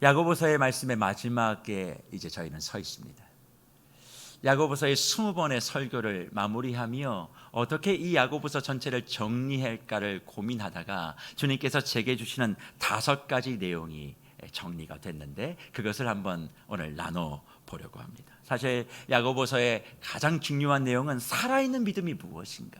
야고보서의 말씀의 마지막에 이제 저희는 서 있습니다. 야고보서의 20번의 설교를 마무리하며 어떻게 이 야고보서 전체를 정리할까를 고민하다가 주님께서 제게 주시는 5가지 내용이 정리가 됐는데, 그것을 한번 오늘 나눠 보려고 합니다. 사실 야고보서의 가장 중요한 내용은 살아있는 믿음이 무엇인가,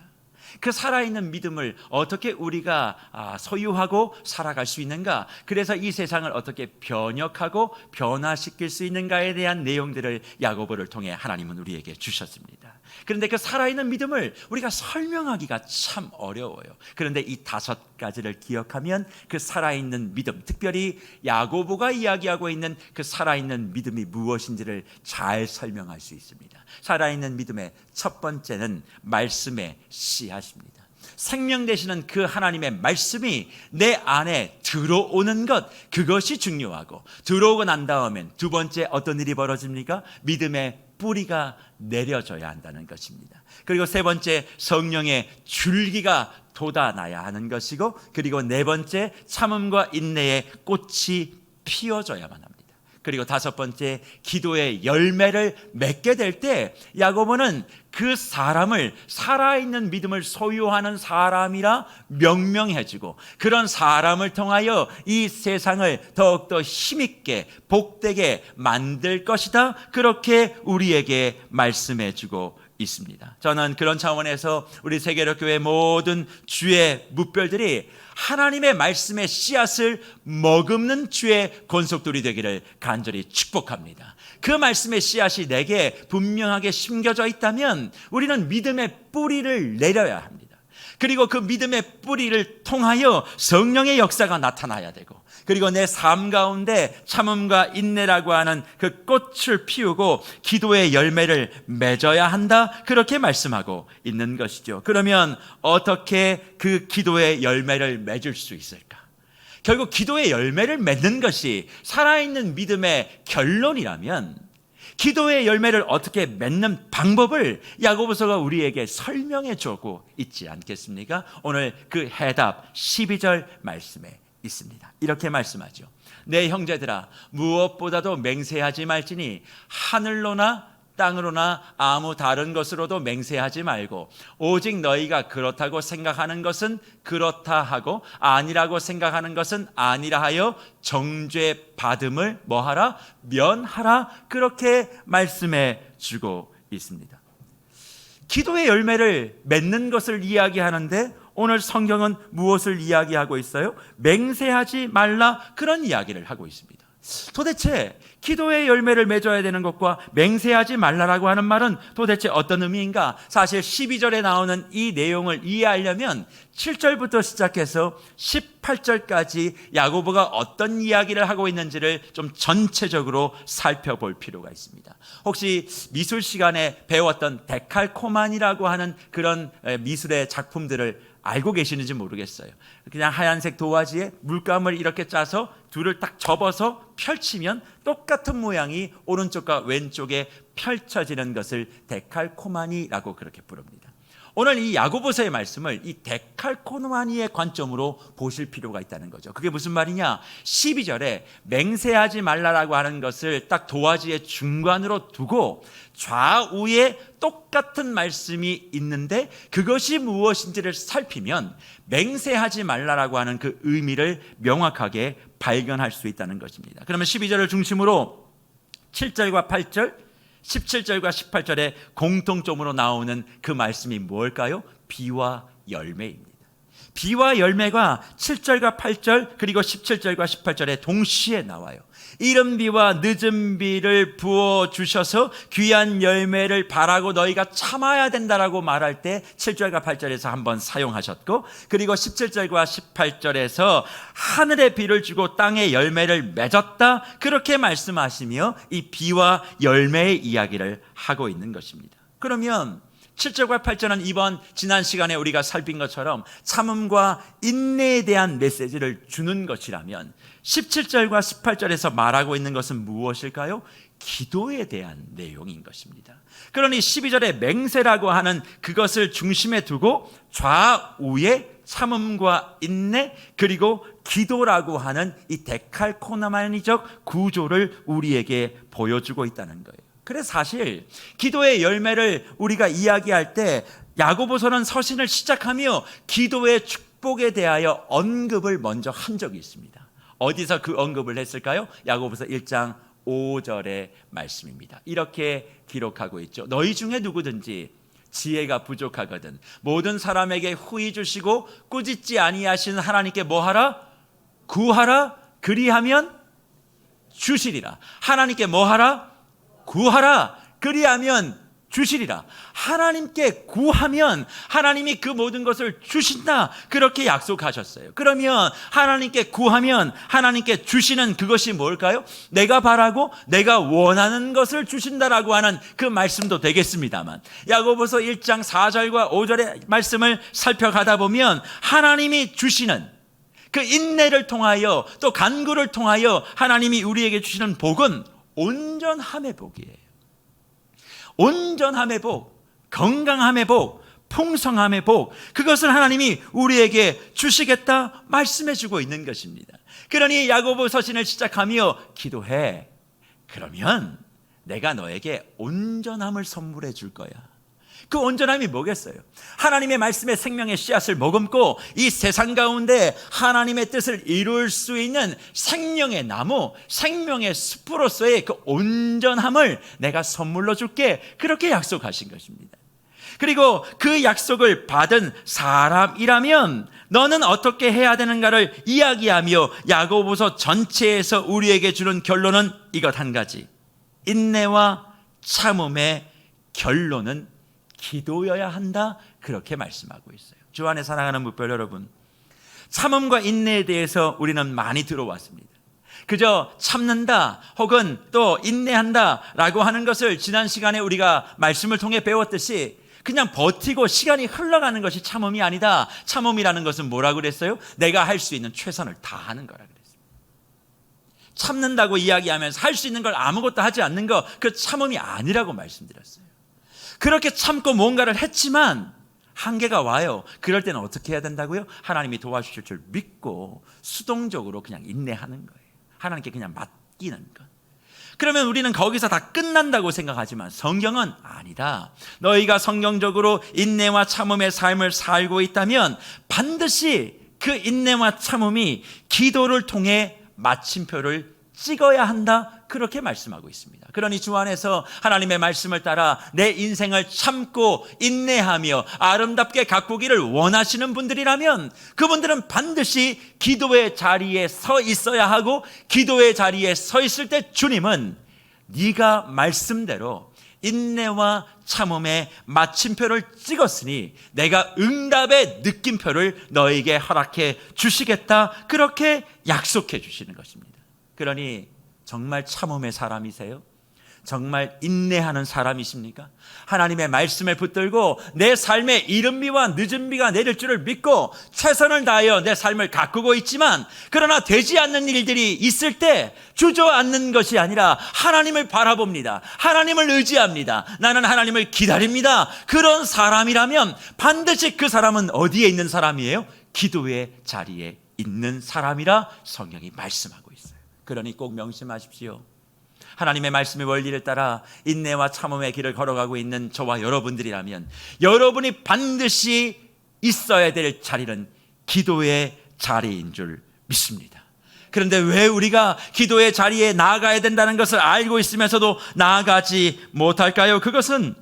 그 살아있는 믿음을 어떻게 우리가 소유하고 살아갈 수 있는가, 그래서 이 세상을 어떻게 변혁하고 변화시킬 수 있는가에 대한 내용들을 야고보를 통해 하나님은 우리에게 주셨습니다. 그런데 그 살아있는 믿음을 우리가 설명하기가 참 어려워요. 그런데 이 5가지를 기억하면 그 살아있는 믿음, 특별히 야고보가 이야기하고 있는 그 살아있는 믿음이 무엇인지를 잘 설명할 수 있습니다. 살아있는 믿음의 첫 번째는 말씀의 씨앗입니다. 생명 되시는 그 하나님의 말씀이 내 안에 들어오는 것, 그것이 중요하고, 들어오고 난 다음엔 두 번째 어떤 일이 벌어집니까? 믿음의 뿌리가 내려져야 한다는 것입니다. 그리고 세 번째, 성령의 줄기가 돋아나야 하는 것이고, 그리고 네 번째, 참음과 인내의 꽃이 피어져야만 합니다. 그리고 5번째, 기도의 열매를 맺게 될 때 야고보는 그 사람을 살아있는 믿음을 소유하는 사람이라 명명해주고, 그런 사람을 통하여 이 세상을 더욱더 힘있게 복되게 만들 것이다, 그렇게 우리에게 말씀해주고 있습니다. 저는 그런 차원에서 우리 세계력교회 모든 주의 묵별들이 하나님의 말씀의 씨앗을 머금는 주의 권속들이 되기를 간절히 축복합니다. 그 말씀의 씨앗이 내게 분명하게 심겨져 있다면 우리는 믿음의 뿌리를 내려야 합니다. 그리고 그 믿음의 뿌리를 통하여 성령의 역사가 나타나야 되고, 그리고 내 삶 가운데 참음과 인내라고 하는 그 꽃을 피우고 기도의 열매를 맺어야 한다, 그렇게 말씀하고 있는 것이죠. 그러면 어떻게 그 기도의 열매를 맺을 수 있을까? 결국 기도의 열매를 맺는 것이 살아있는 믿음의 결론이라면, 기도의 열매를 어떻게 맺는 방법을 야고보서가 우리에게 설명해 주고 있지 않겠습니까? 오늘 그 해답 12절 말씀에 있습니다. 이렇게 말씀하죠. 내 형제들아, 무엇보다도 맹세하지 말지니 하늘로나 땅으로나 아무 다른 것으로도 맹세하지 말고, 오직 너희가 그렇다고 생각하는 것은 그렇다 하고 아니라고 생각하는 것은 아니라 하여 정죄 받음을 뭐하라? 면하라, 그렇게 말씀해 주고 있습니다. 기도의 열매를 맺는 것을 이야기하는데 오늘 성경은 무엇을 이야기하고 있어요? 맹세하지 말라, 그런 이야기를 하고 있습니다. 도대체 기도의 열매를 맺어야 되는 것과 맹세하지 말라라고 하는 말은 도대체 어떤 의미인가? 사실 12절에 나오는 이 내용을 이해하려면 7절부터 시작해서 18절까지 야고보가 어떤 이야기를 하고 있는지를 좀 전체적으로 살펴볼 필요가 있습니다. 혹시 미술 시간에 배웠던 데칼코마니라고 하는 그런 미술의 작품들을 알고 계시는지 모르겠어요. 그냥 하얀색 도화지에 물감을 이렇게 짜서 둘을 딱 접어서 펼치면 똑같은 모양이 오른쪽과 왼쪽에 펼쳐지는 것을 데칼코마니라고 그렇게 부릅니다. 오늘 이 야고보서의 말씀을 이 데칼코마니의 관점으로 보실 필요가 있다는 거죠. 그게 무슨 말이냐? 12절에 맹세하지 말라라고 하는 것을 딱 도화지의 중간으로 두고 좌우에 똑같은 말씀이 있는데 그것이 무엇인지를 살피면 맹세하지 말라라고 하는 그 의미를 명확하게 발견할 수 있다는 것입니다. 그러면 12절을 중심으로 7절과 8절, 17절과 18절에 공통점으로 나오는 그 말씀이 뭘까요? 비와 열매입니다. 비와 열매가 7절과 8절 그리고 17절과 18절에 동시에 나와요. 이른 비와 늦은 비를 부어주셔서 귀한 열매를 바라고 너희가 참아야 된다라고 말할 때 7절과 8절에서 한번 사용하셨고, 그리고 17절과 18절에서 하늘의 비를 주고 땅의 열매를 맺었다, 그렇게 말씀하시며 이 비와 열매의 이야기를 하고 있는 것입니다. 그러면 7절과 8절은 이번 지난 시간에 우리가 살핀 것처럼 참음과 인내에 대한 메시지를 주는 것이라면 17절과 18절에서 말하고 있는 것은 무엇일까요? 기도에 대한 내용인 것입니다. 그러니 12절에 맹세라고 하는 그것을 중심에 두고 좌우에 참음과 인내 그리고 기도라고 하는 이 데칼코노마니적 구조를 우리에게 보여주고 있다는 거예요. 그래서 사실 기도의 열매를 우리가 이야기할 때 야고보서는 서신을 시작하며 기도의 축복에 대하여 언급을 먼저 한 적이 있습니다. 어디서 그 언급을 했을까요? 야고보서 1장 5절의 말씀입니다. 이렇게 기록하고 있죠. 너희 중에 누구든지 지혜가 부족하거든 모든 사람에게 후히 주시고 꾸짖지 아니하시는 하나님께 뭐하라? 구하라. 그리하면 주시리라. 하나님께 뭐하라? 구하라. 그리하면 주시리라. 하나님께 구하면 하나님이 그 모든 것을 주신다. 그렇게 약속하셨어요. 그러면 하나님께 구하면 하나님께 주시는 그것이 뭘까요? 내가 바라고 내가 원하는 것을 주신다라고 하는 그 말씀도 되겠습니다만, 야고보서 1장 4절과 5절의 말씀을 살펴가다 보면 하나님이 주시는 그 인내를 통하여 또 간구를 통하여 하나님이 우리에게 주시는 복은 온전함의 복이에요. 온전함의 복, 건강함의 복, 풍성함의 복, 그것을 하나님이 우리에게 주시겠다 말씀해 주고 있는 것입니다. 그러니 야고보 서신을 시작하며 기도해. 그러면 내가 너에게 온전함을 선물해 줄 거야. 그 온전함이 뭐겠어요? 하나님의 말씀의 생명의 씨앗을 머금고 이 세상 가운데 하나님의 뜻을 이룰 수 있는 생명의 나무, 생명의 숲으로서의 그 온전함을 내가 선물로 줄게. 그렇게 약속하신 것입니다. 그리고 그 약속을 받은 사람이라면 너는 어떻게 해야 되는가를 이야기하며 야고보서 전체에서 우리에게 주는 결론은 이것 한 가지. 인내와 참음의 결론은 기도여야 한다. 그렇게 말씀하고 있어요. 주 안에 사랑하는 무별 여러분, 참음과 인내에 대해서 우리는 많이 들어왔습니다. 그저 참는다 혹은 또 인내한다 라고 하는 것을 지난 시간에 우리가 말씀을 통해 배웠듯이 그냥 버티고 시간이 흘러가는 것이 참음이 아니다. 참음이라는 것은 뭐라고 그랬어요? 내가 할 수 있는 최선을 다하는 거라 그랬어요. 참는다고 이야기하면서 할 수 있는 걸 아무것도 하지 않는 거, 그 참음이 아니라고 말씀드렸어요. 그렇게 참고 뭔가를 했지만 한계가 와요. 그럴 때는 어떻게 해야 된다고요? 하나님이 도와주실 줄 믿고 수동적으로 그냥 인내하는 거예요. 하나님께 그냥 맡기는 것. 그러면 우리는 거기서 다 끝난다고 생각하지만 성경은 아니다. 너희가 성경적으로 인내와 참음의 삶을 살고 있다면 반드시 그 인내와 참음이 기도를 통해 마침표를 찍어야 한다. 그렇게 말씀하고 있습니다. 그러니 주 안에서 하나님의 말씀을 따라 내 인생을 참고 인내하며 아름답게 가꾸기를 원하시는 분들이라면 그분들은 반드시 기도의 자리에 서 있어야 하고, 기도의 자리에 서 있을 때 주님은 네가 말씀대로 인내와 참음의 마침표를 찍었으니 내가 응답의 느낌표를 너에게 허락해 주시겠다. 그렇게 약속해 주시는 것입니다. 그러니 정말 참음의 사람이세요? 정말 인내하는 사람이십니까? 하나님의 말씀에 붙들고 내 삶에 이른 비와 늦은 비가 내릴 줄을 믿고 최선을 다하여 내 삶을 가꾸고 있지만, 그러나 되지 않는 일들이 있을 때 주저앉는 것이 아니라 하나님을 바라봅니다. 하나님을 의지합니다. 나는 하나님을 기다립니다. 그런 사람이라면 반드시 그 사람은 어디에 있는 사람이에요? 기도의 자리에 있는 사람이라 성경이 말씀하고 있어요. 그러니 꼭 명심하십시오. 하나님의 말씀의 원리를 따라 인내와 참음의 길을 걸어가고 있는 저와 여러분들이라면 여러분이 반드시 있어야 될 자리는 기도의 자리인 줄 믿습니다. 그런데 왜 우리가 기도의 자리에 나아가야 된다는 것을 알고 있으면서도 나아가지 못할까요? 그것은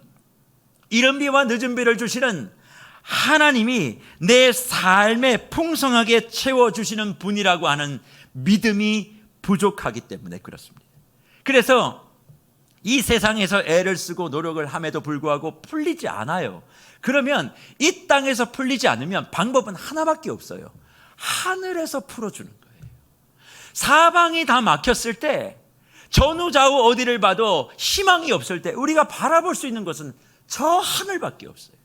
이른 비와 늦은 비를 주시는 하나님이 내 삶에 풍성하게 채워주시는 분이라고 하는 믿음이 부족하기 때문에 그렇습니다. 그래서 이 세상에서 애를 쓰고 노력을 함에도 불구하고 풀리지 않아요. 그러면 이 땅에서 풀리지 않으면 방법은 하나밖에 없어요. 하늘에서 풀어주는 거예요. 사방이 다 막혔을 때, 전후좌우 어디를 봐도 희망이 없을 때 우리가 바라볼 수 있는 것은 저 하늘밖에 없어요.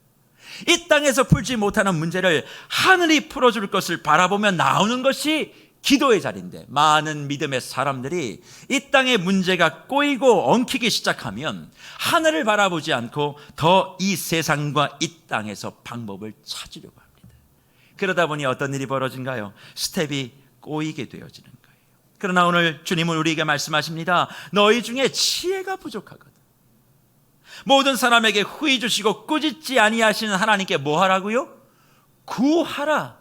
이 땅에서 풀지 못하는 문제를 하늘이 풀어줄 것을 바라보며 나오는 것이 기도의 자리인데, 많은 믿음의 사람들이 이 땅의 문제가 꼬이고 엉키기 시작하면 하늘을 바라보지 않고 더 이 세상과 이 땅에서 방법을 찾으려고 합니다. 그러다 보니 어떤 일이 벌어진가요? 스텝이 꼬이게 되어지는 거예요. 그러나 오늘 주님은 우리에게 말씀하십니다. 너희 중에 지혜가 부족하거든. 모든 사람에게 후히 주시고 꾸짖지 아니하시는 하나님께 뭐 하라고요? 구하라.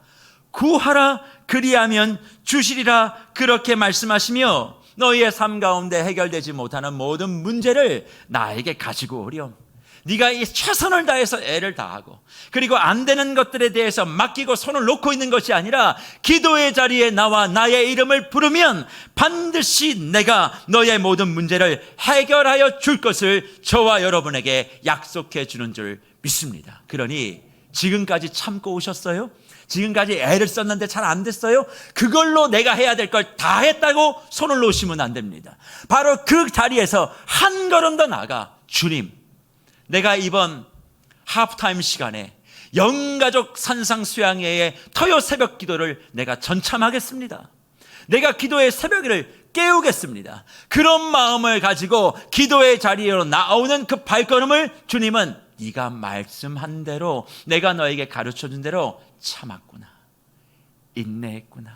구하라. 그리하면 주시리라. 그렇게 말씀하시며 너희의 삶 가운데 해결되지 못하는 모든 문제를 나에게 가지고 오렴. 네가 이 최선을 다해서 애를 다하고 그리고 안 되는 것들에 대해서 맡기고 손을 놓고 있는 것이 아니라 기도의 자리에 나와 나의 이름을 부르면 반드시 내가 너의 모든 문제를 해결하여 줄 것을 저와 여러분에게 약속해 주는 줄 믿습니다. 그러니 지금까지 참고 오셨어요? 지금까지 애를 썼는데 잘 안 됐어요? 그걸로 내가 해야 될 걸 다 했다고 손을 놓으시면 안 됩니다. 바로 그 자리에서 한 걸음 더 나아가 주님, 내가 이번 하프타임 시간에 영가족 산상수양회의 토요 새벽 기도를 내가 전참하겠습니다. 내가 기도의 새벽을 깨우겠습니다. 그런 마음을 가지고 기도의 자리로 나오는 그 발걸음을 주님은 네가 말씀한 대로 내가 너에게 가르쳐준 대로 참았구나, 인내했구나.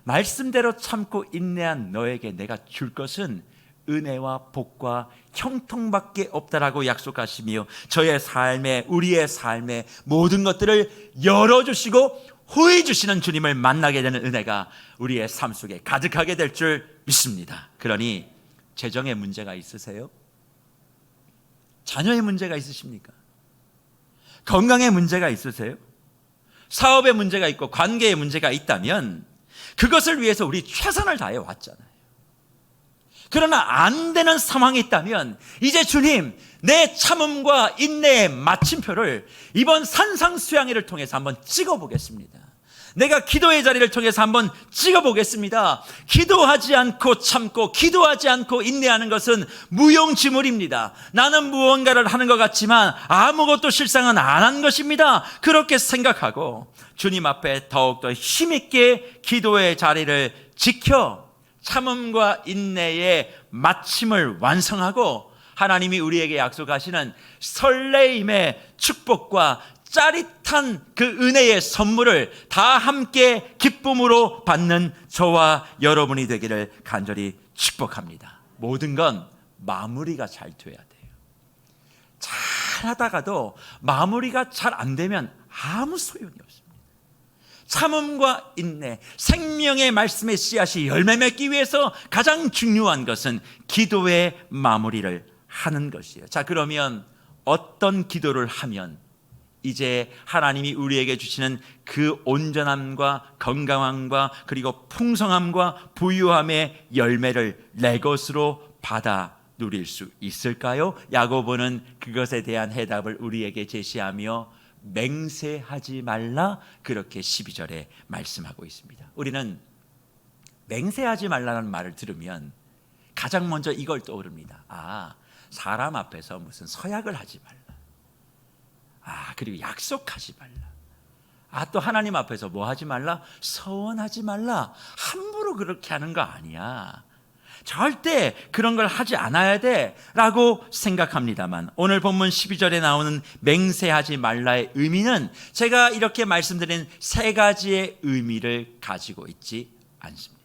말씀대로 참고 인내한 너에게 내가 줄 것은 은혜와 복과 형통밖에 없다라고 약속하시며 저의 삶에, 우리의 삶에 모든 것들을 열어주시고 후히 주시는 주님을 만나게 되는 은혜가 우리의 삶 속에 가득하게 될 줄 믿습니다. 그러니 재정에 문제가 있으세요? 자녀의 문제가 있으십니까? 건강에 문제가 있으세요? 사업에 문제가 있고 관계에 문제가 있다면 그것을 위해서 우리 최선을 다해 왔잖아요. 그러나 안 되는 상황이 있다면 이제 주님, 내 참음과 인내의 마침표를 이번 산상수양회를 통해서 한번 찍어보겠습니다. 내가 기도의 자리를 통해서 한번 찍어보겠습니다. 기도하지 않고 참고 기도하지 않고 인내하는 것은 무용지물입니다. 나는 무언가를 하는 것 같지만 아무것도 실상은 안 한 것입니다. 그렇게 생각하고 주님 앞에 더욱더 힘있게 기도의 자리를 지켜 참음과 인내의 마침을 완성하고 하나님이 우리에게 약속하시는 설레임의 축복과 짜릿한 그 은혜의 선물을 다 함께 기쁨으로 받는 저와 여러분이 되기를 간절히 축복합니다. 모든 건 마무리가 잘 돼야 돼요. 잘 하다가도 마무리가 잘 안 되면 아무 소용이 없습니다. 참음과 인내, 생명의 말씀의 씨앗이 열매 맺기 위해서 가장 중요한 것은 기도의 마무리를 하는 것이에요. 자, 그러면 어떤 기도를 하면 이제 하나님이 우리에게 주시는 그 온전함과 건강함과 그리고 풍성함과 부유함의 열매를 내 것으로 받아 누릴 수 있을까요? 야고보는 그것에 대한 해답을 우리에게 제시하며 맹세하지 말라, 그렇게 12절에 말씀하고 있습니다. 우리는 맹세하지 말라는 말을 들으면 가장 먼저 이걸 떠오릅니다. 아, 사람 앞에서 무슨 서약을 하지 말라. 아, 그리고 약속하지 말라. 아, 또 하나님 앞에서 뭐 하지 말라? 서원하지 말라. 함부로 그렇게 하는 거 아니야. 절대 그런 걸 하지 않아야 돼 라고 생각합니다만, 오늘 본문 12절에 나오는 맹세하지 말라의 의미는 제가 이렇게 말씀드린 세 가지의 의미를 가지고 있지 않습니다.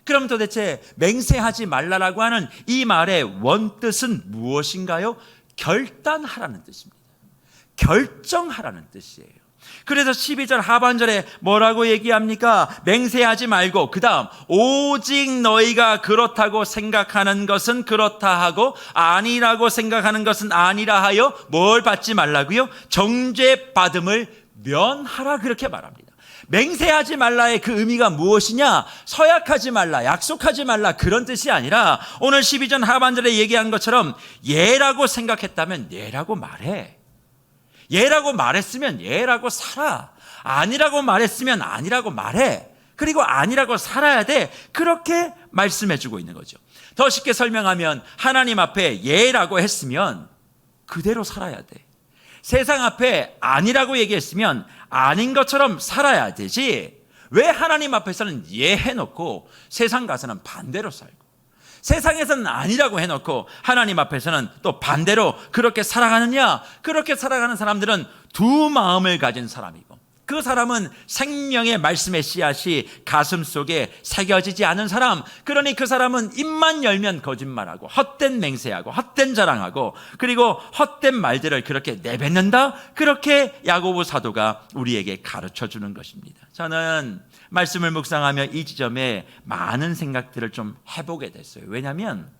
그럼 도대체 맹세하지 말라라고 하는 이 말의 원뜻은 무엇인가요? 결단하라는 뜻입니다. 결정하라는 뜻이에요. 그래서 12절 하반절에 뭐라고 얘기합니까? 맹세하지 말고 그 다음 오직 너희가 그렇다고 생각하는 것은 그렇다 하고 아니라고 생각하는 것은 아니라 하여 뭘 받지 말라고요? 정죄받음을 면하라, 그렇게 말합니다. 맹세하지 말라의 그 의미가 무엇이냐? 서약하지 말라, 약속하지 말라, 그런 뜻이 아니라 오늘 12절 하반절에 얘기한 것처럼 예라고 생각했다면 예라고 말해. 예라고 말했으면 예라고 살아. 아니라고 말했으면 아니라고 말해. 그리고 아니라고 살아야 돼. 그렇게 말씀해주고 있는 거죠. 더 쉽게 설명하면 하나님 앞에 예라고 했으면 그대로 살아야 돼. 세상 앞에 아니라고 얘기했으면 아닌 것처럼 살아야 되지. 왜 하나님 앞에서는 예 해놓고 세상 가서는 반대로 살고, 세상에서는 아니라고 해놓고 하나님 앞에서는 또 반대로 그렇게 살아가느냐? 그렇게 살아가는 사람들은 두 마음을 가진 사람이고, 그 사람은 생명의 말씀의 씨앗이 가슴 속에 새겨지지 않은 사람, 그러니 그 사람은 입만 열면 거짓말하고 헛된 맹세하고 헛된 자랑하고 그리고 헛된 말들을 그렇게 내뱉는다. 그렇게 야고보 사도가 우리에게 가르쳐 주는 것입니다. 저는 말씀을 묵상하며 이 지점에 많은 생각들을 좀 해보게 됐어요. 왜냐하면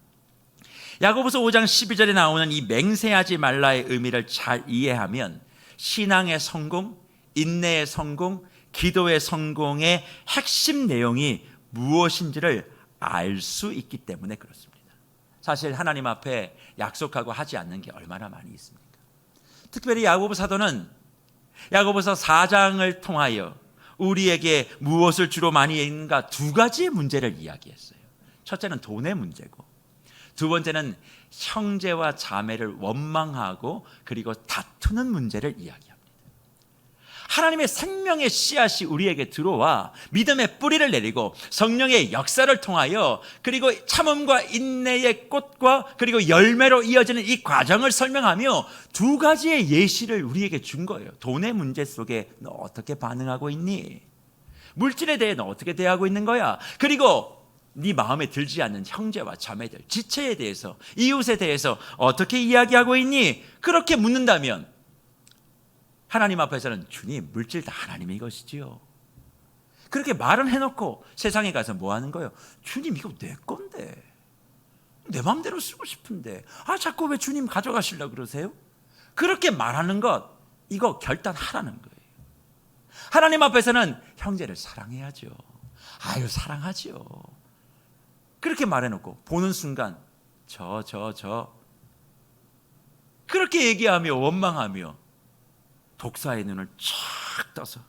야고보서 5장 12절에 나오는 이 맹세하지 말라의 의미를 잘 이해하면 신앙의 성공, 인내의 성공, 기도의 성공의 핵심 내용이 무엇인지를 알 수 있기 때문에 그렇습니다. 사실 하나님 앞에 약속하고 하지 않는 게 얼마나 많이 있습니까? 특별히 야고보 사도는 야고보서 4장을 통하여 우리에게 무엇을 주로 많이 읽는가 두 가지의 문제를 이야기했어요. 첫째는 돈의 문제고 두 번째는 형제와 자매를 원망하고 그리고 다투는 문제를 이야기합니다. 하나님의 생명의 씨앗이 우리에게 들어와 믿음의 뿌리를 내리고 성령의 역사를 통하여 그리고 참음과 인내의 꽃과 그리고 열매로 이어지는 이 과정을 설명하며 두 가지의 예시를 우리에게 준 거예요. 돈의 문제 속에 너 어떻게 반응하고 있니? 물질에 대해 너 어떻게 대하고 있는 거야? 그리고 네 마음에 들지 않는 형제와 자매들, 지체에 대해서, 이웃에 대해서 어떻게 이야기하고 있니? 그렇게 묻는다면 하나님 앞에서는 주님, 물질 다 하나님의 것이지요. 그렇게 말은 해놓고 세상에 가서 뭐 하는 거예요? 주님, 이거 내 건데, 내 마음대로 쓰고 싶은데 자꾸 왜 주님 가져가시려고 그러세요? 그렇게 말하는 것, 이거 결단하라는 거예요. 하나님 앞에서는 형제를 사랑해야죠. 사랑하죠. 그렇게 말해놓고 보는 순간 그렇게 얘기하며 원망하며 독사의 눈을 쫙 떠서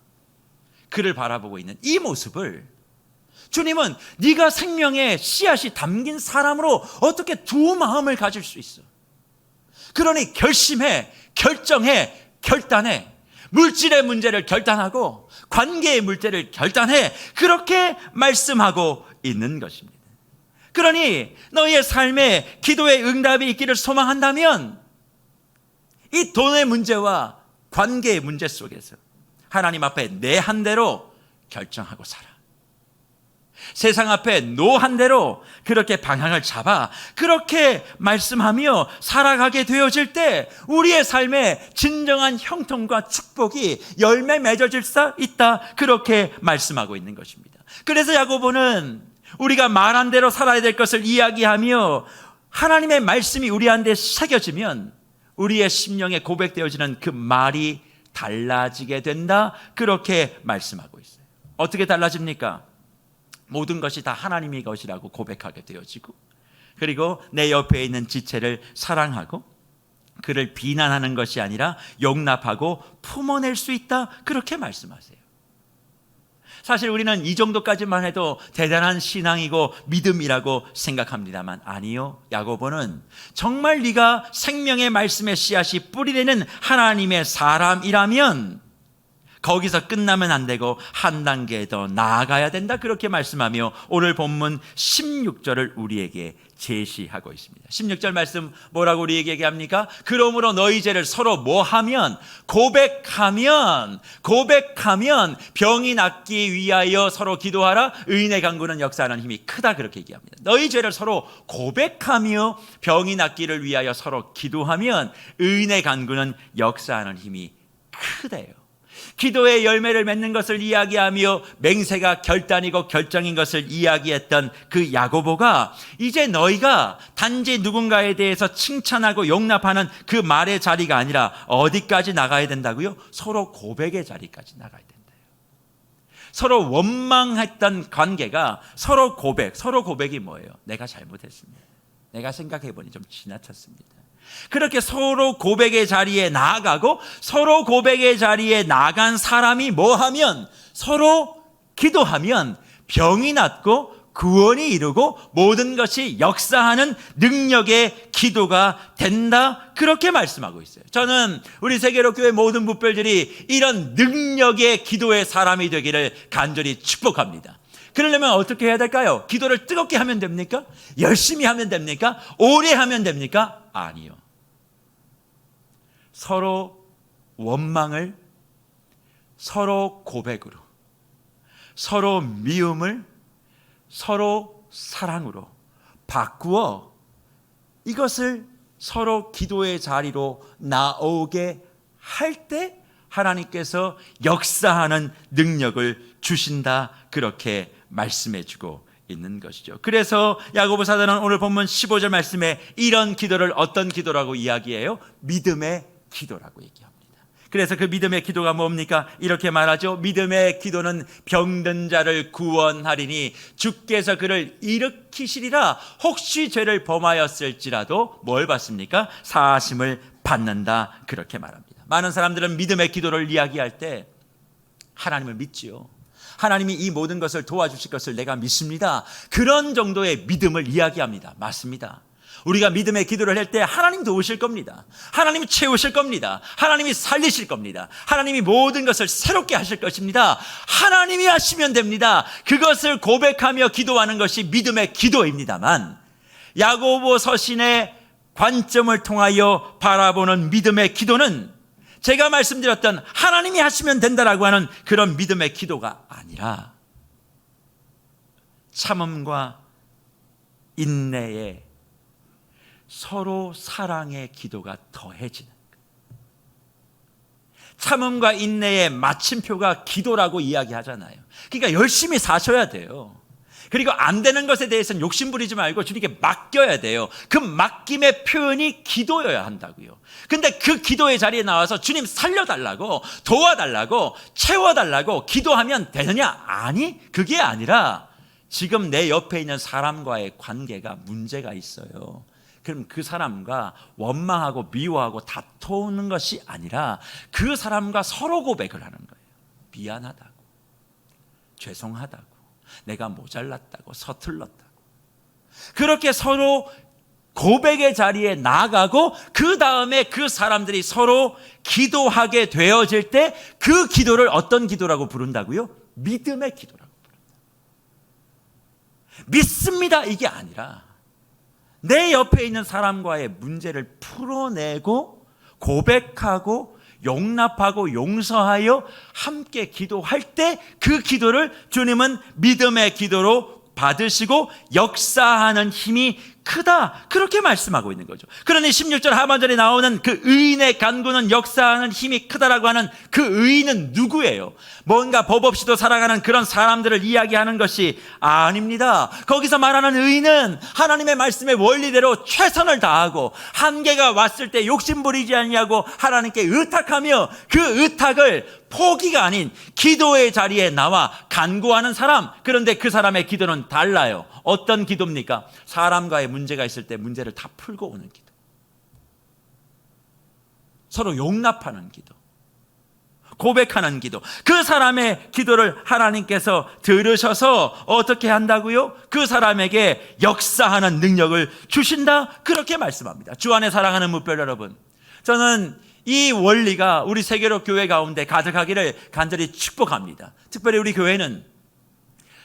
그를 바라보고 있는 이 모습을 주님은 네가 생명의 씨앗이 담긴 사람으로 어떻게 두 마음을 가질 수 있어? 그러니 결심해, 결정해, 결단해. 물질의 문제를 결단하고 관계의 문제를 결단해. 그렇게 말씀하고 있는 것입니다. 그러니 너희의 삶에 기도의 응답이 있기를 소망한다면 이 돈의 문제와 관계의 문제 속에서 하나님 앞에 네 한 대로 결정하고 살아. 세상 앞에 노 한 대로 그렇게 방향을 잡아 그렇게 말씀하며 살아가게 되어질 때 우리의 삶에 진정한 형통과 축복이 열매 맺어질 수 있다. 그렇게 말씀하고 있는 것입니다. 그래서 야고보는 우리가 말한 대로 살아야 될 것을 이야기하며 하나님의 말씀이 우리한테 새겨지면 우리의 심령에 고백되어지는 그 말이 달라지게 된다. 그렇게 말씀하고 있어요. 어떻게 달라집니까? 모든 것이 다 하나님의 것이라고 고백하게 되어지고 그리고 내 옆에 있는 지체를 사랑하고 그를 비난하는 것이 아니라 용납하고 품어낼 수 있다. 그렇게 말씀하세요. 사실 우리는 이 정도까지만 해도 대단한 신앙이고 믿음이라고 생각합니다만 아니요. 야고보는 정말 네가 생명의 말씀의 씨앗이 뿌리내는 하나님의 사람이라면 거기서 끝나면 안 되고 한 단계 더 나아가야 된다. 그렇게 말씀하며 오늘 본문 16절을 우리에게 제시하고 있습니다. 16절 말씀 뭐라고 우리에게 얘기합니까? 그러므로 너희 죄를 서로 뭐하면 고백하면 병이 낫기 위하여 서로 기도하라. 의인의 간구는 역사하는 힘이 크다. 그렇게 얘기합니다. 너희 죄를 서로 고백하며 병이 낫기를 위하여 서로 기도하면 의인의 간구는 역사하는 힘이 크대요. 기도의 열매를 맺는 것을 이야기하며 맹세가 결단이고 결정인 것을 이야기했던 그 야고보가 이제 너희가 단지 누군가에 대해서 칭찬하고 용납하는 그 말의 자리가 아니라 어디까지 나가야 된다고요? 서로 고백의 자리까지 나가야 된대요. 서로 원망했던 관계가 서로 고백이 뭐예요? 내가 잘못했습니다. 내가 생각해보니 좀 지나쳤습니다. 그렇게 서로 고백의 자리에 나아가고 서로 고백의 자리에 나간 사람이 뭐하면 서로 기도하면 병이 낫고 구원이 이루고 모든 것이 역사하는 능력의 기도가 된다. 그렇게 말씀하고 있어요. 저는 우리 세계로교회 모든 무별들이 이런 능력의 기도의 사람이 되기를 간절히 축복합니다. 그러려면 어떻게 해야 될까요? 기도를 뜨겁게 하면 됩니까? 열심히 하면 됩니까? 오래 하면 됩니까? 아니요. 서로 원망을 서로 고백으로, 서로 미움을 서로 사랑으로 바꾸어 이것을 서로 기도의 자리로 나오게 할 때 하나님께서 역사하는 능력을 주신다, 그렇게 말씀해 주고 있는 것이죠. 그래서 야고보 사도는 오늘 본문 15절 말씀에 이런 기도를 어떤 기도라고 이야기해요? 믿음의 기도라고 얘기합니다. 그래서 그 믿음의 기도가 뭡니까? 이렇게 말하죠. 믿음의 기도는 병든 자를 구원하리니 주께서 그를 일으키시리라. 혹시 죄를 범하였을지라도 뭘 받습니까? 사하심을 받는다, 그렇게 말합니다. 많은 사람들은 믿음의 기도를 이야기할 때 하나님을 믿지요. 하나님이 이 모든 것을 도와주실 것을 내가 믿습니다. 그런 정도의 믿음을 이야기합니다. 맞습니다. 우리가 믿음의 기도를 할 때 하나님 도우실 겁니다. 하나님이 채우실 겁니다. 하나님이 살리실 겁니다. 하나님이 모든 것을 새롭게 하실 것입니다. 하나님이 하시면 됩니다. 그것을 고백하며 기도하는 것이 믿음의 기도입니다만, 야고보 서신의 관점을 통하여 바라보는 믿음의 기도는 제가 말씀드렸던 하나님이 하시면 된다라고 하는 그런 믿음의 기도가 아니라 참음과 인내에 서로 사랑의 기도가 더해지는 거예요. 참음과 인내의 마침표가 기도라고 이야기하잖아요. 그러니까 열심히 사셔야 돼요. 그리고 안 되는 것에 대해서는 욕심 부리지 말고 주님께 맡겨야 돼요. 그 맡김의 표현이 기도여야 한다고요. 근데 그 기도의 자리에 나와서 주님 살려달라고, 도와달라고, 채워달라고 기도하면 되느냐? 아니, 그게 아니라 지금 내 옆에 있는 사람과의 관계가 문제가 있어요. 그럼 그 사람과 원망하고 미워하고 다투는 것이 아니라 그 사람과 서로 고백을 하는 거예요. 미안하다고, 죄송하다고, 내가 모자랐다고, 서툴렀다고. 그렇게 서로 고백의 자리에 나가고 그 다음에 그 사람들이 서로 기도하게 되어질 때 그 기도를 어떤 기도라고 부른다고요? 믿음의 기도라고 부른다. 믿습니다, 이게 아니라 내 옆에 있는 사람과의 문제를 풀어내고 고백하고 용납하고 용서하여 함께 기도할 때 그 기도를 주님은 믿음의 기도로 받으시고 역사하는 힘이 크다, 그렇게 말씀하고 있는 거죠. 그러니 16절 하반절에 나오는 그 의인의 간구는 역사하는 힘이 크다라고 하는 그 의인은 누구예요? 뭔가 법 없이도 살아가는 그런 사람들을 이야기하는 것이 아닙니다. 거기서 말하는 의인은 하나님의 말씀의 원리대로 최선을 다하고 한계가 왔을 때 욕심부리지 않냐고 하나님께 의탁하며 그 의탁을 포기가 아닌 기도의 자리에 나와 간구하는 사람. 그런데 그 사람의 기도는 달라요. 어떤 기도입니까? 사람과의 문제가 있을 때 문제를 다 풀고 오는 기도, 서로 용납하는 기도, 고백하는 기도. 그 사람의 기도를 하나님께서 들으셔서 어떻게 한다고요? 그 사람에게 역사하는 능력을 주신다, 그렇게 말씀합니다. 주 안에 사랑하는 무별 여러분, 저는 이 원리가 우리 세계로 교회 가운데 가득하기를 간절히 축복합니다. 특별히 우리 교회는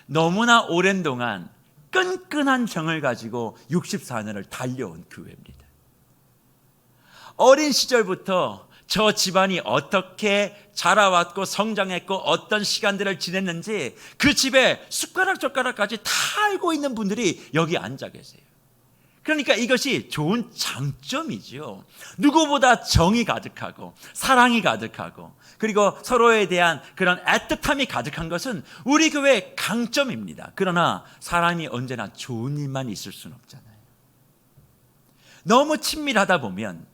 너무나 오랜 동안 끈끈한 정을 가지고 64년을 달려온 교회입니다. 어린 시절부터 저 집안이 어떻게 자라왔고 성장했고 어떤 시간들을 지냈는지 그 집에 숟가락 젓가락까지 다 알고 있는 분들이 여기 앉아 계세요. 그러니까 이것이 좋은 장점이죠. 누구보다 정이 가득하고 사랑이 가득하고 그리고 서로에 대한 그런 애틋함이 가득한 것은 우리 교회의 강점입니다. 그러나 사람이 언제나 좋은 일만 있을 수는 없잖아요. 너무 친밀하다 보면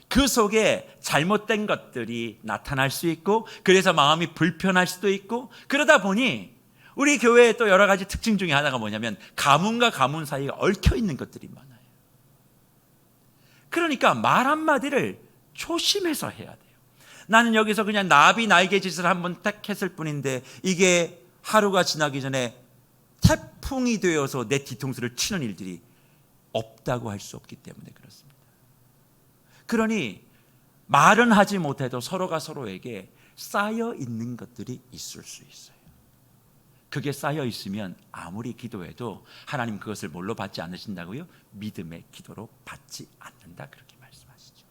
그 속에 잘못된 것들이 나타날 수 있고 그래서 마음이 불편할 수도 있고, 그러다 보니 우리 교회의 또 여러 가지 특징 중에 하나가 뭐냐면 가문과 가문 사이에 얽혀 있는 것들이 많아요. 그러니까 말 한마디를 조심해서 해야 돼요. 나는 여기서 그냥 나비 날개짓을 한번 딱 했을 뿐인데 이게 하루가 지나기 전에 태풍이 되어서 내 뒤통수를 치는 일들이 없다고 할 수 없기 때문에 그렇습니다. 그러니 말은 하지 못해도 서로가 서로에게 쌓여 있는 것들이 있을 수 있어요. 그게 쌓여 있으면 아무리 기도해도 하나님 그것을 뭘로 받지 않으신다고요? 믿음의 기도로 받지 않는다, 그렇게 말씀하시죠.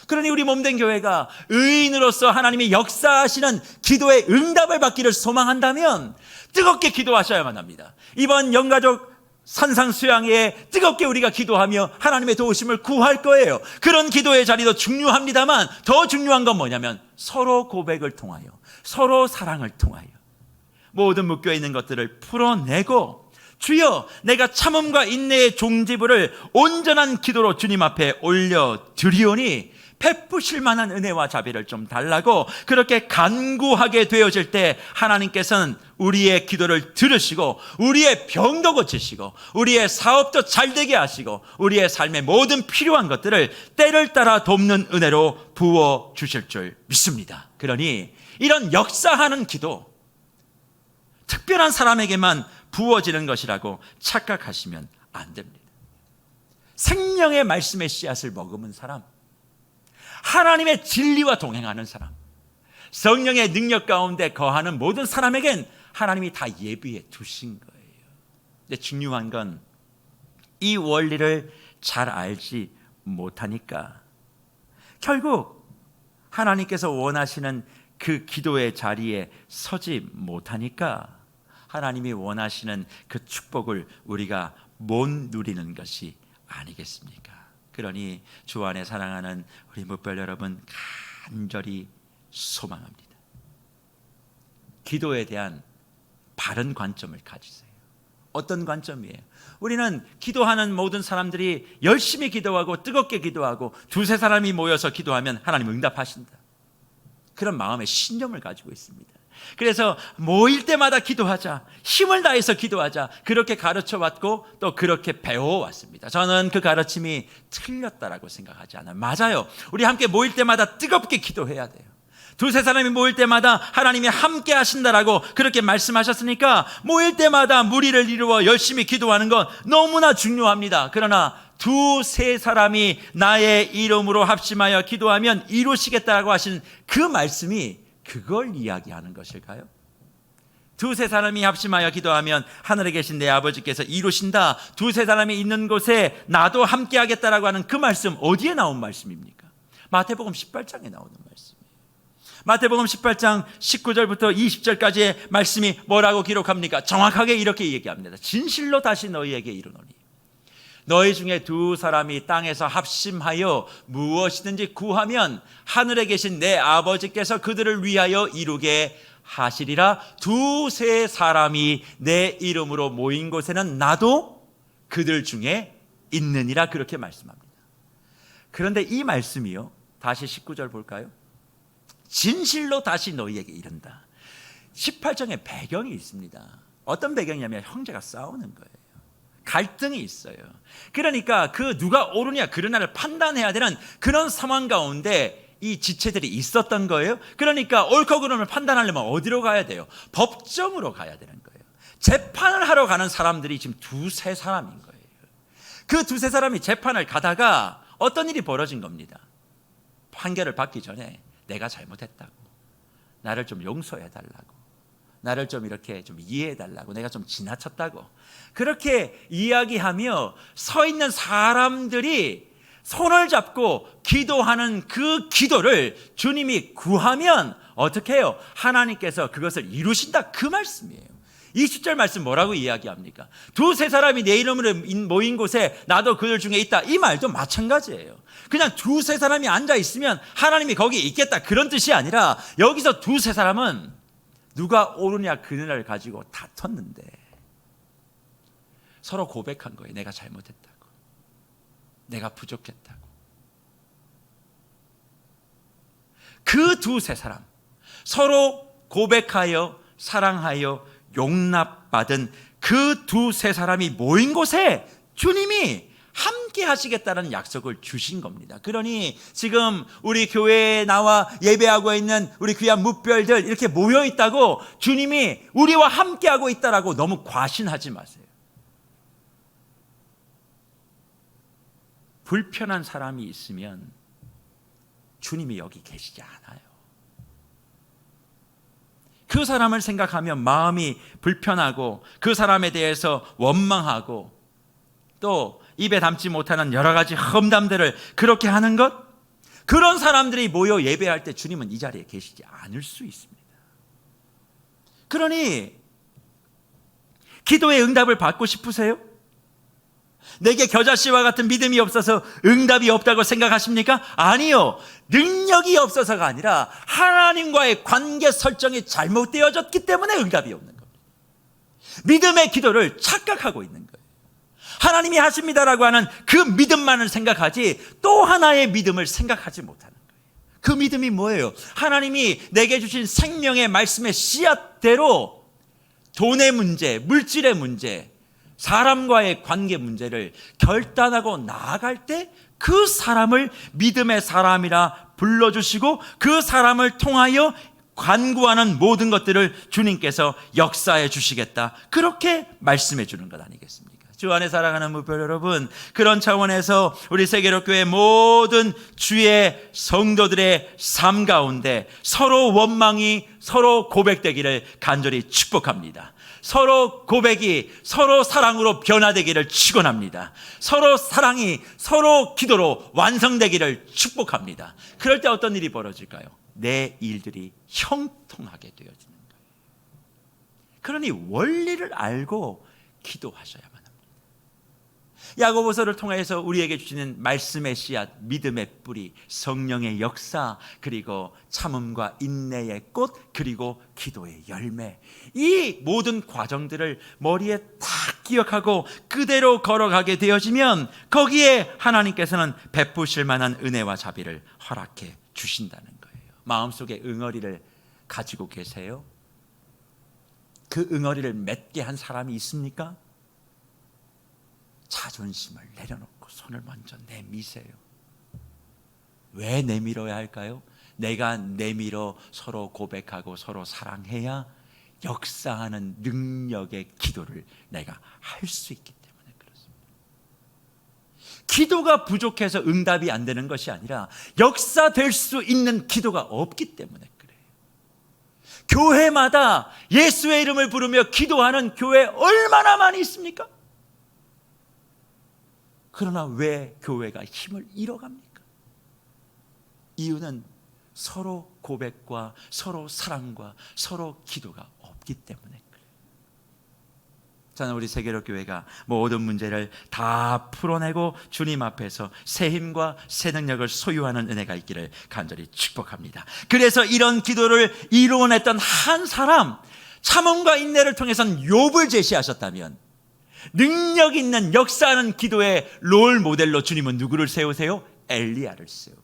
그러니 우리 몸된 교회가 의인으로서 하나님이 역사하시는 기도의 응답을 받기를 소망한다면 뜨겁게 기도하셔야만 합니다. 이번 영가족 산상수양회에 뜨겁게 우리가 기도하며 하나님의 도우심을 구할 거예요. 그런 기도의 자리도 중요합니다만 더 중요한 건 뭐냐면 서로 고백을 통하여, 서로 사랑을 통하여 모든 묶여 있는 것들을 풀어내고, 주여 내가 참음과 인내의 종지부를 온전한 기도로 주님 앞에 올려드리오니 베푸실 만한 은혜와 자비를 좀 달라고, 그렇게 간구하게 되어질 때 하나님께서는 우리의 기도를 들으시고 우리의 병도 고치시고 우리의 사업도 잘되게 하시고 우리의 삶의 모든 필요한 것들을 때를 따라 돕는 은혜로 부어주실 줄 믿습니다. 그러니 이런 역사하는 기도, 특별한 사람에게만 부어지는 것이라고 착각하시면 안 됩니다. 생명의 말씀의 씨앗을 머금은 사람, 하나님의 진리와 동행하는 사람, 성령의 능력 가운데 거하는 모든 사람에겐 하나님이 다 예비해 두신 거예요. 근데 중요한 건 이 원리를 잘 알지 못하니까 결국 하나님께서 원하시는 그 기도의 자리에 서지 못하니까 하나님이 원하시는 그 축복을 우리가 못 누리는 것이 아니겠습니까? 그러니 주 안에 사랑하는 우리 뭇별 여러분, 간절히 소망합니다. 기도에 대한 바른 관점을 가지세요. 어떤 관점이에요? 우리는 기도하는 모든 사람들이 열심히 기도하고 뜨겁게 기도하고 두세 사람이 모여서 기도하면 하나님 응답하신다, 그런 마음의 신념을 가지고 있습니다. 그래서 모일 때마다 기도하자, 힘을 다해서 기도하자, 그렇게 가르쳐왔고 또 그렇게 배워왔습니다. 저는 그 가르침이 틀렸다라고 생각하지 않아요. 맞아요. 우리 함께 모일 때마다 뜨겁게 기도해야 돼요. 두세 사람이 모일 때마다 하나님이 함께 하신다라고 그렇게 말씀하셨으니까 모일 때마다 무리를 이루어 열심히 기도하는 건 너무나 중요합니다. 그러나 두세 사람이 나의 이름으로 합심하여 기도하면 이루시겠다라고 하신 그 말씀이 그걸 이야기하는 것일까요? 두세 사람이 합심하여 기도하면 하늘에 계신 내 아버지께서 이루신다, 두세 사람이 있는 곳에 나도 함께 하겠다라고 하는 그 말씀 어디에 나온 말씀입니까? 마태복음 18장에 나오는 말씀이에요. 마태복음 18장 19절부터 20절까지의 말씀이 뭐라고 기록합니까? 정확하게 이렇게 얘기합니다. 진실로 다시 너희에게 이르노니 너희 중에 두 사람이 땅에서 합심하여 무엇이든지 구하면 하늘에 계신 내 아버지께서 그들을 위하여 이루게 하시리라. 두세 사람이 내 이름으로 모인 곳에는 나도 그들 중에 있느니라, 그렇게 말씀합니다. 그런데 이 말씀이요, 다시 19절 볼까요? 진실로 다시 너희에게 이른다. 18장에 배경이 있습니다. 어떤 배경이냐면 형제가 싸우는 거예요. 갈등이 있어요. 그러니까 그 누가 옳으냐 그르냐를 판단해야 되는 그런 상황 가운데 이 지체들이 있었던 거예요. 그러니까 옳고 그름을 판단하려면 어디로 가야 돼요? 법정으로 가야 되는 거예요. 재판을 하러 가는 사람들이 지금 두세 사람인 거예요. 그 두세 사람이 재판을 가다가 어떤 일이 벌어진 겁니다. 판결을 받기 전에 내가 잘못했다고, 나를 좀 용서해 달라고, 나를 좀 이렇게 좀 이해해 달라고, 내가 좀 지나쳤다고 그렇게 이야기하며 서 있는 사람들이 손을 잡고 기도하는 그 기도를 주님이 구하면 어떻게 해요? 하나님께서 그것을 이루신다, 그 말씀이에요. 20절 말씀 뭐라고 이야기합니까? 두세 사람이 내 이름으로 모인 곳에 나도 그들 중에 있다, 이 말도 마찬가지예요. 그냥 두세 사람이 앉아 있으면 하나님이 거기에 있겠다, 그런 뜻이 아니라 여기서 두세 사람은 누가 옳으냐 그르냐를 가지고 다퉜는데 서로 고백한 거예요. 내가 잘못했다고, 내가 부족했다고. 그 두세 사람 서로 고백하여 사랑하여 용납받은 그 두세 사람이 모인 곳에 주님이 함께 하시겠다는 약속을 주신 겁니다. 그러니 지금 우리 교회에 나와 예배하고 있는 우리 귀한 뭇별들 이렇게 모여 있다고 주님이 우리와 함께 하고 있다라고 너무 과신하지 마세요. 불편한 사람이 있으면 주님이 여기 계시지 않아요. 그 사람을 생각하면 마음이 불편하고 그 사람에 대해서 원망하고 또 입에 담지 못하는 여러 가지 험담들을 그렇게 하는 것, 그런 사람들이 모여 예배할 때 주님은 이 자리에 계시지 않을 수 있습니다. 그러니 기도의 응답을 받고 싶으세요? 내게 겨자씨와 같은 믿음이 없어서 응답이 없다고 생각하십니까? 아니요. 능력이 없어서가 아니라 하나님과의 관계 설정이 잘못되어졌기 때문에 응답이 없는 겁니다. 믿음의 기도를 착각하고 있는 거예요. 하나님이 하십니다라고 하는 그 믿음만을 생각하지 또 하나의 믿음을 생각하지 못하는 거예요. 그 믿음이 뭐예요? 하나님이 내게 주신 생명의 말씀의 씨앗대로 돈의 문제, 물질의 문제, 사람과의 관계 문제를 결단하고 나아갈 때 그 사람을 믿음의 사람이라 불러주시고 그 사람을 통하여 간구하는 모든 것들을 주님께서 역사해 주시겠다, 그렇게 말씀해 주는 것 아니겠습니까? 주 안에 사랑하는 무별 여러분, 그런 차원에서 우리 세계로교회 모든 주의 성도들의 삶 가운데 서로 원망이 서로 고백되기를 간절히 축복합니다. 서로 고백이 서로 사랑으로 변화되기를 축원합니다. 서로 사랑이 서로 기도로 완성되기를 축복합니다. 그럴 때 어떤 일이 벌어질까요? 내 일들이 형통하게 되어지는 거예요. 그러니 원리를 알고 기도하셔야만 합니다. 야고보서를 통해서 우리에게 주시는 말씀의 씨앗, 믿음의 뿌리, 성령의 역사, 그리고 참음과 인내의 꽃, 그리고 기도의 열매, 이 모든 과정들을 머리에 딱 기억하고 그대로 걸어가게 되어지면 거기에 하나님께서는 베푸실 만한 은혜와 자비를 허락해 주신다는 거예요. 마음속에 응어리를 가지고 계세요? 그 응어리를 맺게 한 사람이 있습니까? 자존심을 내려놓고 손을 먼저 내미세요. 왜 내밀어야 할까요? 내가 내밀어 서로 고백하고 서로 사랑해야 역사하는 능력의 기도를 내가 할 수 있기 때문에 그렇습니다. 기도가 부족해서 응답이 안 되는 것이 아니라 역사될 수 있는 기도가 없기 때문에 그래요. 교회마다 예수의 이름을 부르며 기도하는 교회 얼마나 많이 있습니까? 그러나 왜 교회가 힘을 잃어갑니까? 이유는 서로 고백과 서로 사랑과 서로 기도가 없기 때문에 그래요. 저는 우리 세계로 교회가 모든 문제를 다 풀어내고 주님 앞에서 새 힘과 새 능력을 소유하는 은혜가 있기를 간절히 축복합니다. 그래서 이런 기도를 이루어냈던 한 사람, 참음과 인내를 통해서는 욥을 제시하셨다면 능력 있는 역사하는 기도의 롤 모델로 주님은 누구를 세우세요? 엘리야를 세웁니다.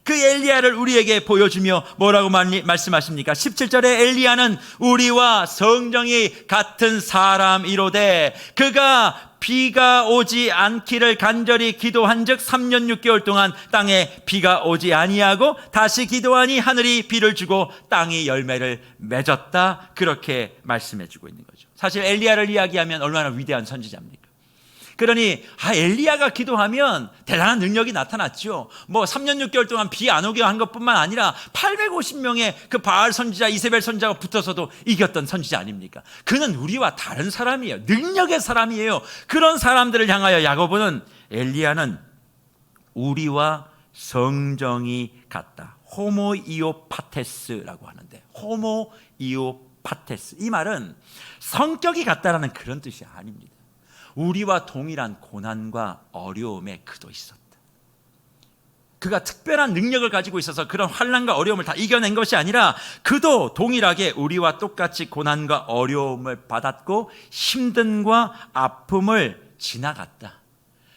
그 엘리야를 우리에게 보여주며 뭐라고 말씀하십니까? 17절에 엘리야는 우리와 성정이 같은 사람이로되 그가 비가 오지 않기를 간절히 기도한즉 3년 6개월 동안 땅에 비가 오지 아니하고 다시 기도하니 하늘이 비를 주고 땅이 열매를 맺었다, 그렇게 말씀해 주고 있는 거죠. 사실 엘리야를 이야기하면 얼마나 위대한 선지자입니까? 그러니 엘리야가 기도하면 대단한 능력이 나타났죠. 3년 6개월 동안 비 안 오게 한 것뿐만 아니라 850명의 그 바알 선지자, 이세벨 선지자가 붙어서도 이겼던 선지자 아닙니까? 그는 우리와 다른 사람이에요. 능력의 사람이에요. 그런 사람들을 향하여 야고보는 엘리야는 우리와 성정이 같다, 호모이오파테스라고 하는데, 호모이오파테스, 이 말은 성격이 같다라는 그런 뜻이 아닙니다. 우리와 동일한 고난과 어려움에 그도 있었다. 그가 특별한 능력을 가지고 있어서 그런 환난과 어려움을 다 이겨낸 것이 아니라 그도 동일하게 우리와 똑같이 고난과 어려움을 받았고 힘듦과 아픔을 지나갔다.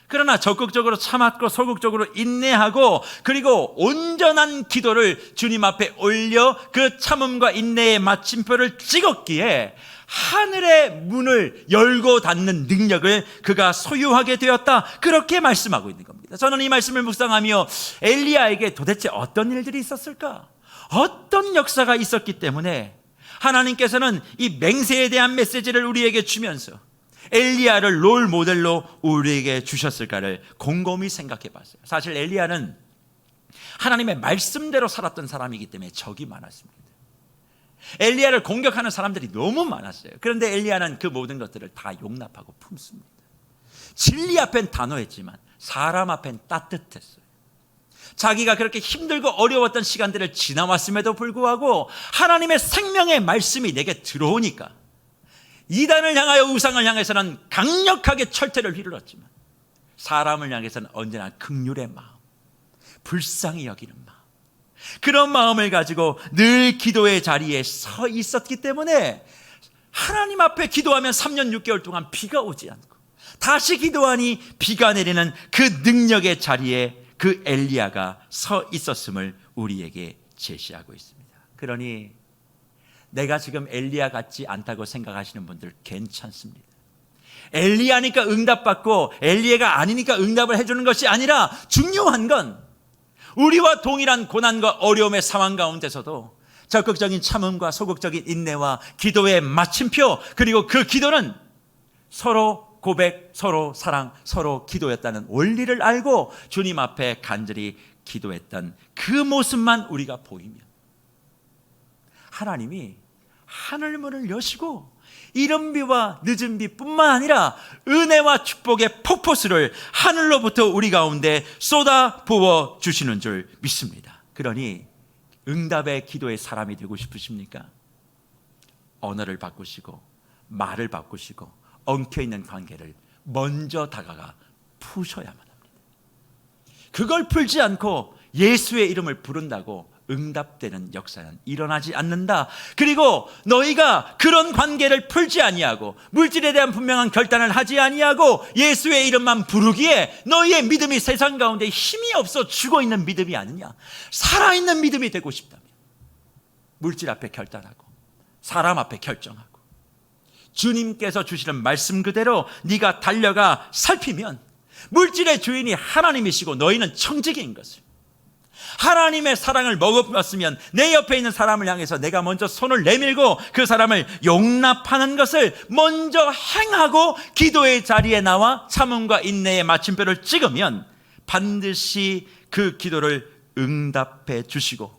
그러나 적극적으로 참았고 소극적으로 인내하고 그리고 온전한 기도를 주님 앞에 올려 그 참음과 인내의 마침표를 찍었기에 하늘의 문을 열고 닫는 능력을 그가 소유하게 되었다, 그렇게 말씀하고 있는 겁니다. 저는 이 말씀을 묵상하며 엘리야에게 도대체 어떤 일들이 있었을까? 어떤 역사가 있었기 때문에 하나님께서는 이 맹세에 대한 메시지를 우리에게 주면서 엘리야를 롤 모델로 우리에게 주셨을까를 곰곰이 생각해 봤어요. 사실 엘리야는 하나님의 말씀대로 살았던 사람이기 때문에 적이 많았습니다. 엘리야를 공격하는 사람들이 너무 많았어요. 그런데 엘리야는 그 모든 것들을 다 용납하고 품습니다. 진리 앞엔 단호했지만 사람 앞엔 따뜻했어요. 자기가 그렇게 힘들고 어려웠던 시간들을 지나왔음에도 불구하고 하나님의 생명의 말씀이 내게 들어오니까 이단을 향하여 우상을 향해서는 강력하게 철퇴를 휘둘렀지만 사람을 향해서는 언제나 긍휼의 마음, 불쌍히 여기는 마음, 그런 마음을 가지고 늘 기도의 자리에 서 있었기 때문에 하나님 앞에 기도하면 3년 6개월 동안 비가 오지 않고 다시 기도하니 비가 내리는 그 능력의 자리에 그 엘리야가 서 있었음을 우리에게 제시하고 있습니다. 그러니 내가 지금 엘리야 같지 않다고 생각하시는 분들 괜찮습니다. 엘리야니까 응답받고 엘리야가 아니니까 응답을 해주는 것이 아니라 중요한 건 우리와 동일한 고난과 어려움의 상황 가운데서도 적극적인 참음과 소극적인 인내와 기도의 마침표, 그리고 그 기도는 서로 고백, 서로 사랑, 서로 기도였다는 원리를 알고 주님 앞에 간절히 기도했던 그 모습만 우리가 보이면 하나님이 하늘문을 여시고 이른 비와 늦은 비뿐만 아니라 은혜와 축복의 폭포수를 하늘로부터 우리 가운데 쏟아 부어 주시는 줄 믿습니다. 그러니 응답의 기도의 사람이 되고 싶으십니까? 언어를 바꾸시고 말을 바꾸시고 엉켜있는 관계를 먼저 다가가 푸셔야만 합니다. 그걸 풀지 않고 예수의 이름을 부른다고 응답되는 역사는 일어나지 않는다. 그리고 너희가 그런 관계를 풀지 아니하고 물질에 대한 분명한 결단을 하지 아니하고 예수의 이름만 부르기에 너희의 믿음이 세상 가운데 힘이 없어 죽어있는 믿음이 아니냐. 살아있는 믿음이 되고 싶다면 물질 앞에 결단하고 사람 앞에 결정하고 주님께서 주시는 말씀 그대로 네가 달려가 살피면 물질의 주인이 하나님이시고 너희는 청지기인 것을, 하나님의 사랑을 먹어봤으면 내 옆에 있는 사람을 향해서 내가 먼저 손을 내밀고 그 사람을 용납하는 것을 먼저 행하고 기도의 자리에 나와 참음과 인내의 마침표를 찍으면 반드시 그 기도를 응답해 주시고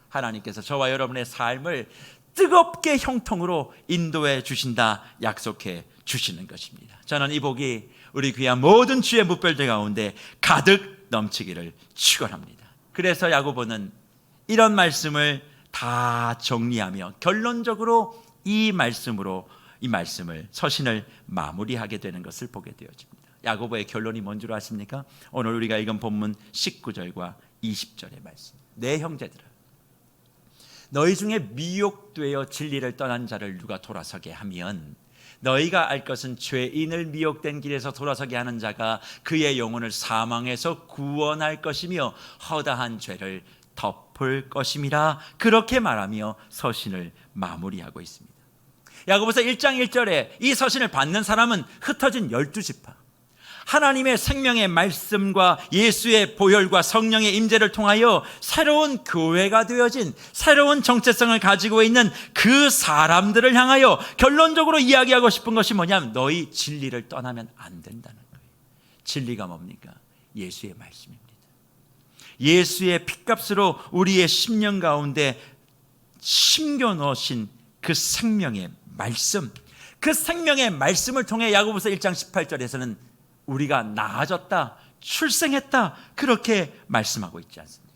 하나님께서 저와 여러분의 삶을 뜨겁게 형통으로 인도해 주신다 약속해 주시는 것입니다. 저는 이 복이 우리 귀한 모든 주의 묵별들 가운데 가득 넘치기를 축원합니다. 그래서 야고보는 이런 말씀을 다 정리하며 결론적으로 이 말씀을 서신을 마무리하게 되는 것을 보게 되어집니다. 야고보의 결론이 뭔 줄 아십니까? 오늘 우리가 읽은 본문 19절과 20절의 말씀. 내 형제들아, 너희 중에 미혹되어 진리를 떠난 자를 누가 돌아서게 하면 너희가 알 것은 죄인을 미혹된 길에서 돌아서게 하는 자가 그의 영혼을 사망에서 구원할 것이며 허다한 죄를 덮을 것임이라. 그렇게 말하며 서신을 마무리하고 있습니다. 야고보서 1장 1절에 이 서신을 받는 사람은 흩어진 12지파, 하나님의 생명의 말씀과 예수의 보혈과 성령의 임재를 통하여 새로운 교회가 되어진 새로운 정체성을 가지고 있는 그 사람들을 향하여 결론적으로 이야기하고 싶은 것이 뭐냐면 너희 진리를 떠나면 안 된다는 거예요. 진리가 뭡니까? 예수의 말씀입니다. 예수의 핏값으로 우리의 심령 가운데 심겨 넣으신 그 생명의 말씀, 그 생명의 말씀을 통해 야고보서 1장 18절에서는 우리가 나아졌다, 출생했다, 그렇게 말씀하고 있지 않습니까?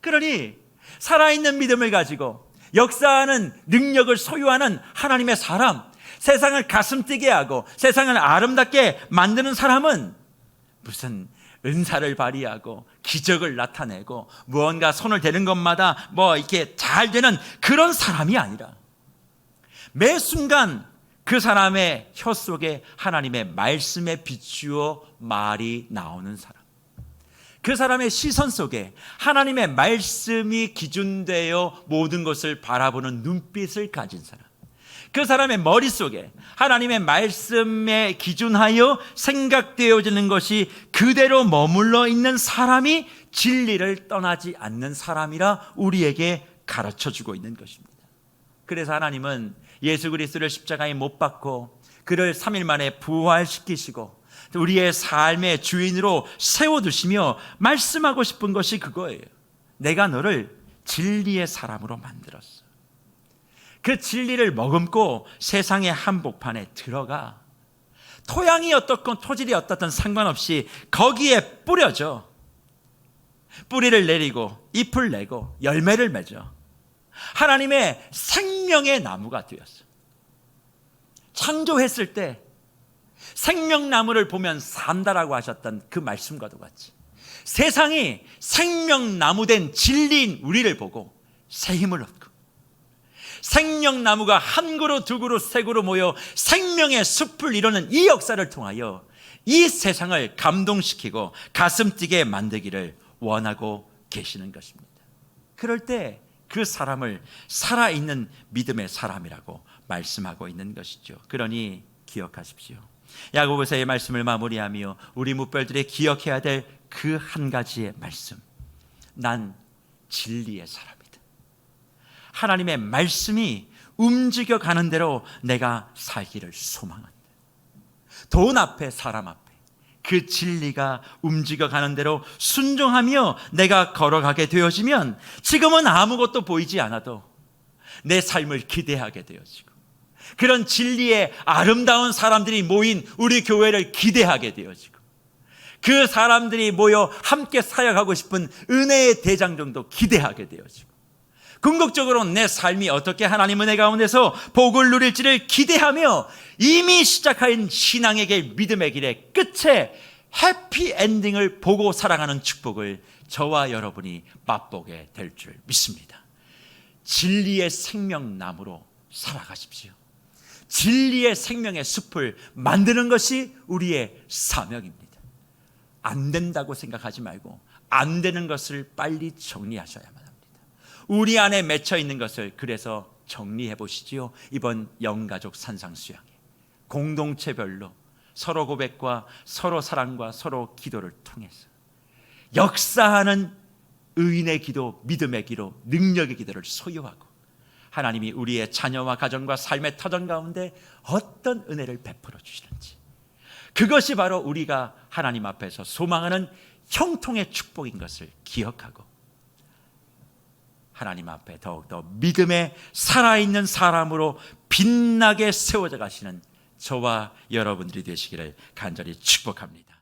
그러니 살아있는 믿음을 가지고 역사하는 능력을 소유하는 하나님의 사람, 세상을 가슴 뛰게 하고 세상을 아름답게 만드는 사람은 무슨 은사를 발휘하고 기적을 나타내고 무언가 손을 대는 것마다 이렇게 잘 되는 그런 사람이 아니라 매 순간 그 사람의 혀 속에 하나님의 말씀에 비추어 말이 나오는 사람, 그 사람의 시선 속에 하나님의 말씀이 기준되어 모든 것을 바라보는 눈빛을 가진 사람, 그 사람의 머릿속에 하나님의 말씀에 기준하여 생각되어지는 것이 그대로 머물러 있는 사람이 진리를 떠나지 않는 사람이라 우리에게 가르쳐주고 있는 것입니다. 그래서 하나님은 예수 그리스도를 십자가에 못 박고 그를 3일 만에 부활시키시고 우리의 삶의 주인으로 세워두시며 말씀하고 싶은 것이 그거예요. 내가 너를 진리의 사람으로 만들었어. 그 진리를 머금고 세상의 한복판에 들어가. 토양이 어떻건 토질이 어떻든 상관없이 거기에 뿌려져. 뿌리를 내리고 잎을 내고 열매를 맺어 하나님의 생명의 나무가 되었어. 창조했을 때 생명나무를 보면 산다라고 하셨던 그 말씀과도 같이 세상이 생명나무 된 진리인 우리를 보고 새 힘을 얻고 생명나무가 한 그루 두 그루 세 그루 모여 생명의 숲을 이루는 이 역사를 통하여 이 세상을 감동시키고 가슴 뛰게 만들기를 원하고 계시는 것입니다. 그럴 때 그 사람을 살아있는 믿음의 사람이라고 말씀하고 있는 것이죠. 그러니 기억하십시오. 야고보서의 말씀을 마무리하며 우리 묵별들이 기억해야 될 그 한 가지의 말씀, 난 진리의 사람이다. 하나님의 말씀이 움직여가는 대로 내가 살기를 소망한다. 돈 앞에 사람 앞에 그 진리가 움직여가는 대로 순종하며 내가 걸어가게 되어지면 지금은 아무것도 보이지 않아도 내 삶을 기대하게 되어지고 그런 진리의 아름다운 사람들이 모인 우리 교회를 기대하게 되어지고 그 사람들이 모여 함께 사역하고 싶은 은혜의 대장정도 기대하게 되어지고 궁극적으로 내 삶이 어떻게 하나님 은혜 가운데서 복을 누릴지를 기대하며 이미 시작한 신앙의 길, 믿음의 길의 끝에 해피엔딩을 보고 살아가는 축복을 저와 여러분이 맛보게 될 줄 믿습니다. 진리의 생명나무로 살아가십시오. 진리의 생명의 숲을 만드는 것이 우리의 사명입니다. 안 된다고 생각하지 말고 안 되는 것을 빨리 정리하셔야만 합니다. 우리 안에 맺혀 있는 것을 그래서 정리해 보시지요. 이번 영가족 산상수양에 공동체별로 서로 고백과 서로 사랑과 서로 기도를 통해서 역사하는 의인의 기도, 믿음의 기도, 능력의 기도를 소유하고 하나님이 우리의 자녀와 가정과 삶의 터전 가운데 어떤 은혜를 베풀어 주시는지 그것이 바로 우리가 하나님 앞에서 소망하는 형통의 축복인 것을 기억하고 하나님 앞에 더욱더 믿음의 살아있는 사람으로 빛나게 세워져 가시는 저와 여러분들이 되시기를 간절히 축복합니다.